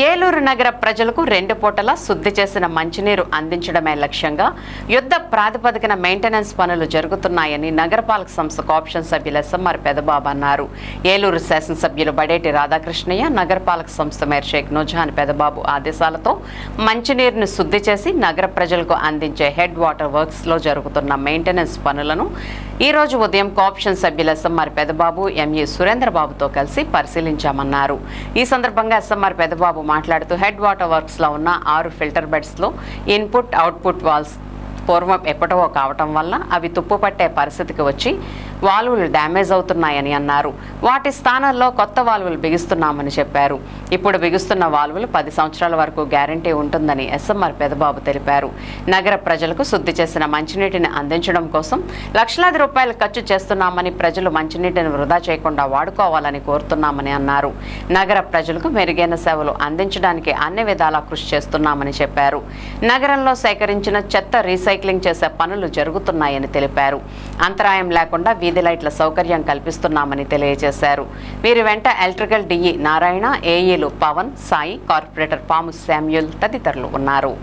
ఏలూరు నగర ప్రజలకు 2 పూటల శుద్ధి చేసిన మంచినీరు అందించడమే లక్ష్యంగా యుద్ధ ప్రాతిపదికన మెయింటెనెన్స్ పనులు జరుగుతున్నాయని నగరపాలక సంస్థ కోఆప్షన్ సభ్యులు ఎస్ఎంఆర్ పెదబాబు అన్నారు. ఏలూరు శాసనసభ్యులు బడేటి రాధాకృష్ణయ్య, నగరపాలక సంస్థ మేయర్ షేక్ నూజహాన్ పెదబాబు ఆదేశాలతో మంచినీరును శుద్ధి చేసి నగర ప్రజలకు అందించే హెడ్ వాటర్ వర్క్స్ లో జరుగుతున్న మెయింటెనెన్స్ పనులను ఈ రోజు ఉదయం కోఆప్షన్ సభ్యులు ఎస్ఎంఆర్ పెదబాబు, ఎంఈ సురేంద్రబాబుతో కలిసి పరిశీలించామన్నారు. ఈ సందర్భంగా ఎస్ఎంఆర్ పెదబాబు మాట్లాడుతూ హెడ్ వాటర్ వర్క్స్ లో ఉన్న 6 ఫిల్టర్ బెడ్స్ లో ఇన్పుట్ అవుట్పుట్ వాల్స్ పూర్వం ఎప్పటో కావటం వల్ల అవి తుప్పుపట్టే పరిస్థితికి వచ్చి వాల్వులు డ్యామేజ్ అవుతున్నాయని అన్నారు. వాటి స్థానాల్లో కొత్త వాల్వులు బిగిస్తున్నామని చెప్పారు. ఇప్పుడు బిగుస్తున్న వాల్వులు 10 సంవత్సరాల వరకు గ్యారంటీ ఉంటుందని ఎస్ఎంఆర్ పెదబాబు తెలిపారు. నగర ప్రజలకు శుద్ధి చేసిన మంచినీటిని అందించడం కోసం లక్షలాది రూపాయలు ఖర్చు చేస్తున్నామని, ప్రజలు మంచినీటిని వృధా చేయకుండా వాడుకోవాలని కోరుతున్నామని అన్నారు. నగర ప్రజలకు మెరుగైన సేవలు అందించడానికి అన్ని విధాలా కృషి చేస్తున్నామని చెప్పారు. నగరంలో సేకరించిన చెత్త రీసైక్లింగ్ చేసే పనులు జరుగుతున్నాయని తెలిపారు. అంతరాయం లేకుండా వీధి లైట్ల సౌకర్యం కల్పిస్తున్నామని తెలియజేశారు. వీరి వెంట ఎలక్ట్రికల్ డిఈ నారాయణ, ఏఈలు పవన్, సాయి, కార్పొరేటర్ పాము శామ్యూల్ తదితరులు ఉన్నారు.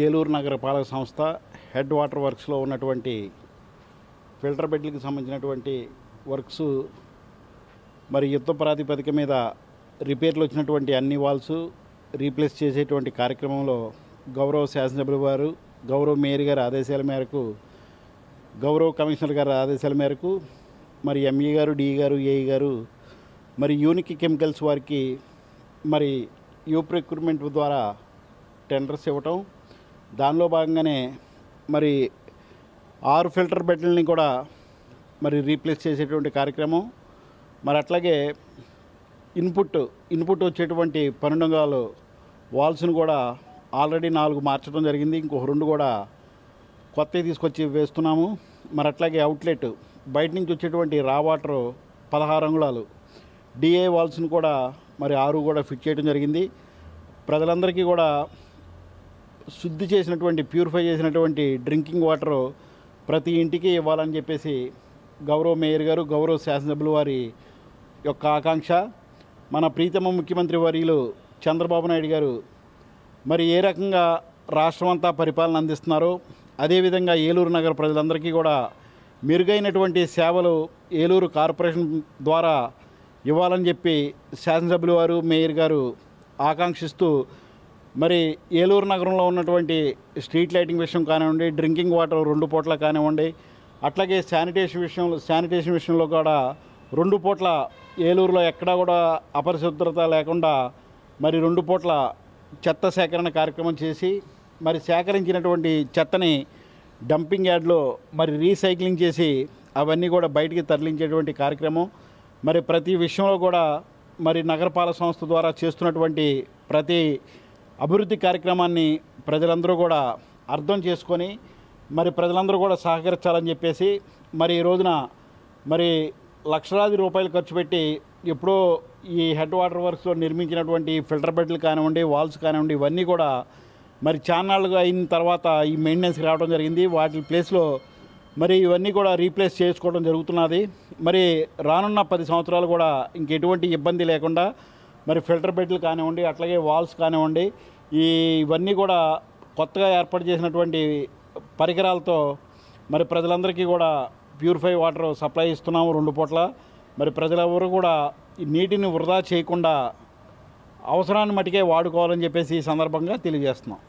ఏలూరు నగర పాలక సంస్థ హెడ్ వాటర్ వర్క్స్లో ఉన్నటువంటి ఫిల్టర్ బెడ్లకు సంబంధించినటువంటి వర్క్స్ మరి యుద్ధ ప్రాతిపదిక మీద రిపేర్లు వచ్చినటువంటి అన్ని వాల్స్ రీప్లేస్ చేసేటువంటి కార్యక్రమంలో గౌరవ శాసనసభ్యుల వారు, గౌరవ మేయర్ గారి ఆదేశాల మేరకు, గౌరవ కమిషనర్ గారి ఆదేశాల మేరకు మరి ఎంఈ గారు, డిఈ గారు, ఏఈ గారు మరి యూనిక్ కెమికల్స్ వారికి మరి రిక్రూట్మెంట్ ద్వారా టెండర్స్ ఇవ్వటం, దానిలో భాగంగానే మరి 6 ఫిల్టర్ బెడ్లని కూడా మరి రీప్లేస్ చేసేటువంటి కార్యక్రమం. మరి అట్లాగే ఇన్పుట్ వచ్చేటువంటి 12 వాల్స్ను కూడా ఆల్రెడీ 4 మార్చడం జరిగింది. ఇంకొక 2 కూడా కొత్తవి తీసుకొచ్చి వేస్తున్నాము. మరి అట్లాగే అవుట్లెట్ బయట నుంచి వచ్చేటువంటి రా వాటర్ 16 అంగుళాలు డిఏ వాల్స్ను కూడా మరి 6 కూడా ఫిట్ చేయడం జరిగింది. ప్రజలందరికీ కూడా శుద్ధి చేసినటువంటి, ప్యూరిఫై చేసినటువంటి డ్రింకింగ్ వాటర్ ప్రతి ఇంటికి ఇవ్వాలని చెప్పేసి గౌరవ మేయర్ గారు, గౌరవ శాసనసభ్యుల వారి యొక్క ఆకాంక్ష. మన ప్రీతమ ముఖ్యమంత్రి వర్యులు చంద్రబాబు నాయుడు గారు మరి ఏ రకంగా రాష్ట్రం అంతా పరిపాలన అందిస్తున్నారో అదేవిధంగా ఏలూరు నగర ప్రజలందరికీ కూడా మెరుగైనటువంటి సేవలు ఏలూరు కార్పొరేషన్ ద్వారా ఇవ్వాలని చెప్పి శాసనసభ్యుల వారు, మేయర్ గారు ఆకాంక్షిస్తూ మరి ఏలూరు నగరంలో ఉన్నటువంటి స్ట్రీట్ లైటింగ్ విషయం కానివ్వండి, డ్రింకింగ్ వాటర్ 2 పూట్ల కానివ్వండి, అట్లాగే శానిటేషన్ విషయంలో కూడా 2 పూట్ల ఏలూరులో ఎక్కడా కూడా అపరిశుభ్రత లేకుండా మరి 2 పూట్ల చెత్త సేకరణ కార్యక్రమం చేసి మరి సేకరించినటువంటి చెత్తని డంపింగ్ యార్డ్లో మరి రీసైక్లింగ్ చేసి అవన్నీ కూడా బయటికి తరలించేటువంటి కార్యక్రమం. మరి ప్రతి విషయంలో కూడా మరి నగరపాలక సంస్థ ద్వారా చేస్తున్నటువంటి ప్రతి అభివృద్ధి కార్యక్రమాన్ని ప్రజలందరూ కూడా అర్థం చేసుకొని మరి ప్రజలందరూ కూడా సహకరించాలని చెప్పేసి మరి ఈ రోజున మరి లక్షలాది రూపాయలు ఖర్చు పెట్టి ఎప్పుడో ఈ హెడ్ వాటర్ వర్క్స్లో నిర్మించినటువంటి ఫిల్టర్ బెడ్లు కానివ్వండి, వాల్స్ కానివ్వండి, ఇవన్నీ కూడా మరి చాన్నాళ్ళుగా అయిన తర్వాత ఈ మెయింటెనెన్స్కి రావడం జరిగింది. వాటి ప్లేస్లో మరి ఇవన్నీ కూడా రీప్లేస్ చేసుకోవడం జరుగుతున్నది. మరి రానున్న 10 సంవత్సరాలు కూడా ఇంకెటువంటి ఇబ్బంది లేకుండా మరి ఫిల్టర్ బెడ్లు కానివ్వండి, అట్లాగే వాల్స్ కానివ్వండి, ఇవన్నీ కూడా కొత్తగా ఏర్పాటు చేసినటువంటి పరికరాలతో మరి ప్రజలందరికీ కూడా ప్యూరిఫై వాటర్ సప్లై ఇస్తున్నాము 2 పూట్ల. మరి ప్రజలెవరూ కూడా ఈ నీటిని వృధా చేయకుండా అవసరాన్ని మటుకే వాడుకోవాలని చెప్పేసి ఈ సందర్భంగా తెలియజేస్తున్నాం.